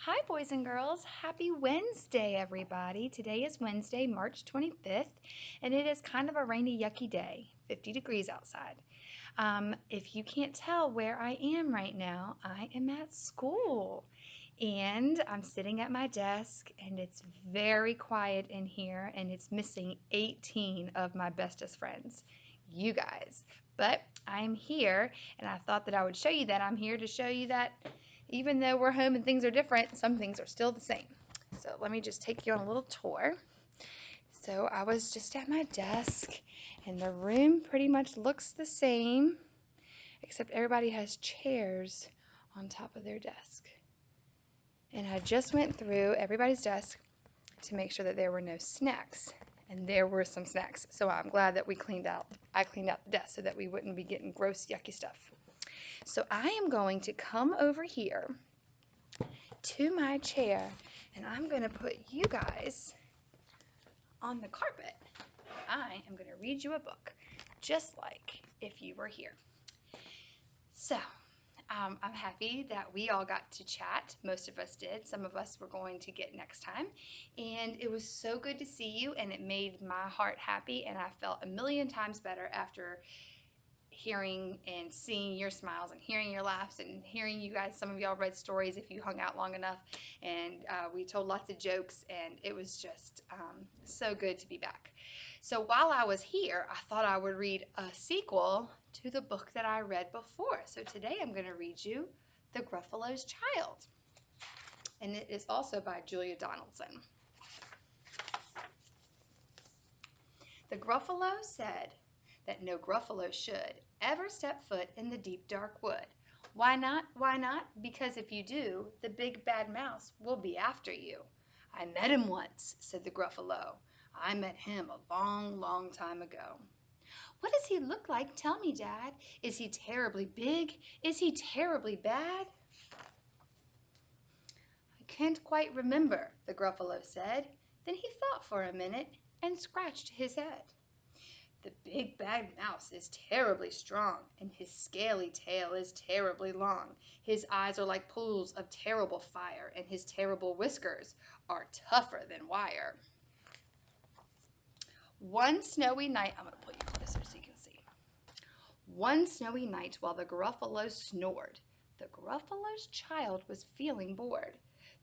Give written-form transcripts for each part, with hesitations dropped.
Hi, boys and girls. Happy Wednesday, everybody. Today is Wednesday, March 25th, and it is kind of a rainy, yucky day, 50 degrees outside. If you can't tell where I am right now, I am at school, and I'm sitting at my desk, and it's very quiet in here, and it's missing 18 of my bestest friends, you guys. But I'm here, and I thought that I would show you that. I'm here to show you that even though we're home and things are different, some things are still the same. So let me just take you on a little tour. So I was just at my desk, and the room pretty much looks the same, except everybody has chairs on top of their desk. And I just went through everybody's desk to make sure that there were no snacks. And there were some snacks. So I'm glad that I cleaned out the desk so that we wouldn't be getting gross, yucky stuff. So I am going to come over here to my chair, and I'm going to put you guys on the carpet. I am going to read you a book, just like if you were here. So, I'm happy that we all got to chat. Most of us did. Some of us were going to get next time. And it was so good to see you, and it made my heart happy, and I felt a million times better after hearing and seeing your smiles and hearing your laughs and hearing you guys. Some of y'all read stories if you hung out long enough, and we told lots of jokes, and it was just so good to be back. So while I was here, I thought I would read a sequel to the book that I read before. So today I'm going to read you The Gruffalo's Child, and it is also by Julia Donaldson. The Gruffalo said that no Gruffalo should ever step foot in the deep dark wood. Why not? Why not? Because if you do, the big bad mouse will be after you. I met him once, said the Gruffalo. I met him a long, long time ago. What does he look like? Tell me, Dad. Is he terribly big? Is he terribly bad? I can't quite remember, the Gruffalo said. Then he thought for a minute and scratched his head. The big bad mouse is terribly strong, and his scaly tail is terribly long. His eyes are like pools of terrible fire, and his terrible whiskers are tougher than wire. One snowy night, I'm going to pull you closer so you can see. One snowy night while the Gruffalo snored, the Gruffalo's child was feeling bored.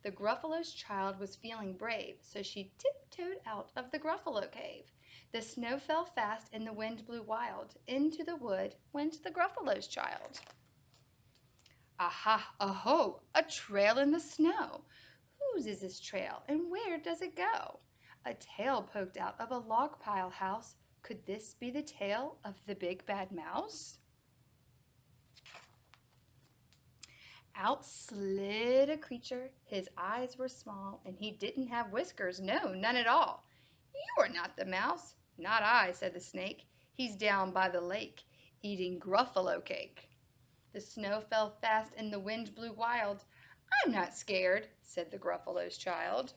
The Gruffalo's child was feeling brave, so she tiptoed out of the Gruffalo cave. The snow fell fast and the wind blew wild. Into the wood went the Gruffalo's child. Aha, aho, a trail in the snow. Whose is this trail, and where does it go? A tail poked out of a log pile house. Could this be the tail of the big bad mouse? Out slid a creature. His eyes were small, and he didn't have whiskers, no, none at all. You are not the mouse. Not I, said the snake. He's down by the lake, eating Gruffalo cake. The snow fell fast and the wind blew wild. I'm not scared, said the Gruffalo's child.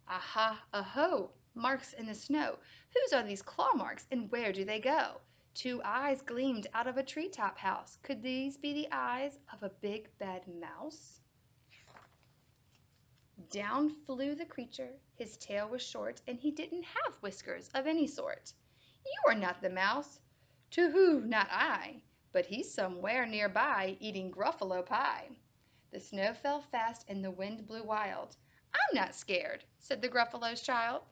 Aha, aho, marks in the snow. Whose are these claw marks, and where do they go? Two eyes gleamed out of a treetop house. Could these be the eyes of a big bad mouse? Down flew the creature. His tail was short, and he didn't have whiskers of any sort. You are not the mouse. To who, not I, but he's somewhere nearby, eating Gruffalo pie. The snow fell fast, and the wind blew wild. I'm not scared, said the Gruffalo's child.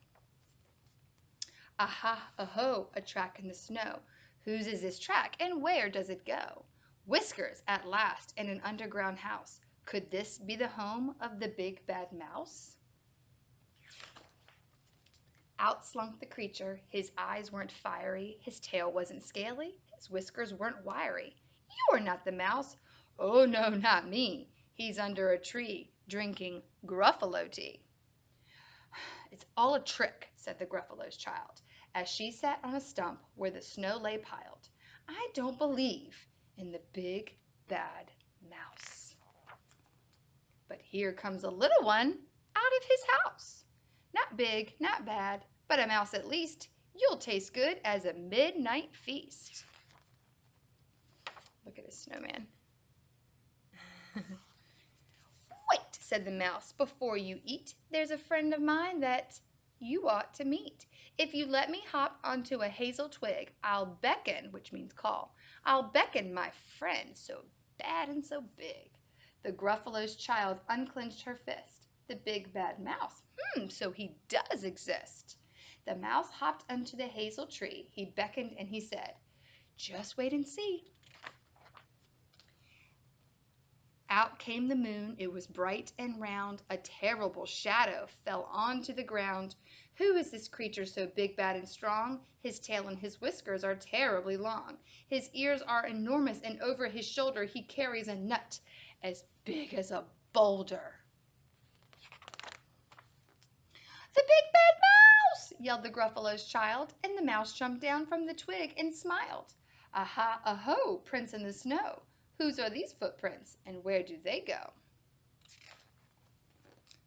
Aha, aho, a track in the snow. Whose is this track, and where does it go? Whiskers, at last, in an underground house. Could this be the home of the big bad mouse? Out slunk the creature. His eyes weren't fiery, his tail wasn't scaly, his whiskers weren't wiry. You are not the mouse. Oh, no, not me. He's under a tree, drinking Gruffalo tea. It's all a trick, said the Gruffalo's child, as she sat on a stump where the snow lay piled. I don't believe in the big bad mouse. But here comes a little one out of his house. Not big, not bad, but a mouse at least. You'll taste good as a midnight feast. Look at his snowman. Wait, said the mouse, "before you eat, there's a friend of mine that you ought to meet. If you let me hop onto a hazel twig, I'll beckon," which means call, "I'll beckon my friend so bad and so big." The Gruffalo's child unclenched her fist. The big bad mouse, so he does exist. The mouse hopped onto the hazel tree. He beckoned and he said, "Just wait and see." Out came the moon, it was bright and round, a terrible shadow fell onto the ground. Who is this creature so big, bad, and strong? His tail and his whiskers are terribly long. His ears are enormous, and over his shoulder he carries a nut as big as a boulder. "The big bad mouse!" yelled the Gruffalo's child, and the mouse jumped down from the twig and smiled. "Aha, aho, prints in the snow! Whose are these footprints, and where do they go?"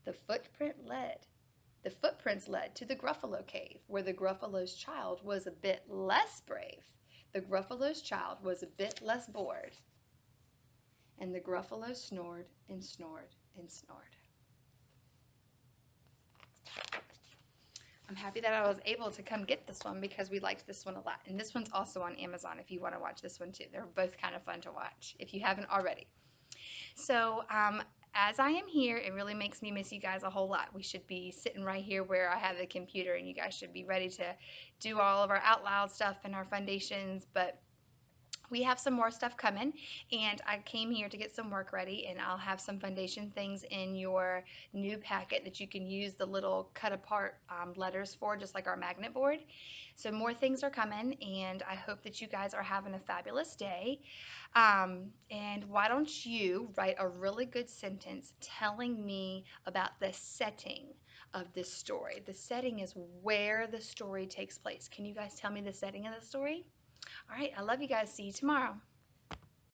The footprint led. The footprints led to the Gruffalo cave, where the Gruffalo's child was a bit less brave. The Gruffalo's child was a bit less bored. And the Gruffalo snored and snored and snored. I'm happy that I was able to come get this one because we liked this one a lot. And this one's also on Amazon if you want to watch this one too. They're both kind of fun to watch if you haven't already. So as I am here, it really makes me miss you guys a whole lot. We should be sitting right here where I have the computer, and you guys should be ready to do all of our out loud stuff and our foundations, but we have some more stuff coming, and I came here to get some work ready, and I'll have some foundation things in your new packet that you can use the little cut apart letters for, just like our magnet board. So more things are coming, and I hope that you guys are having a fabulous day. And why don't you write a really good sentence telling me about the setting of this story? The setting is where the story takes place. Can you guys tell me the setting of the story? All right, I love you guys. See you tomorrow.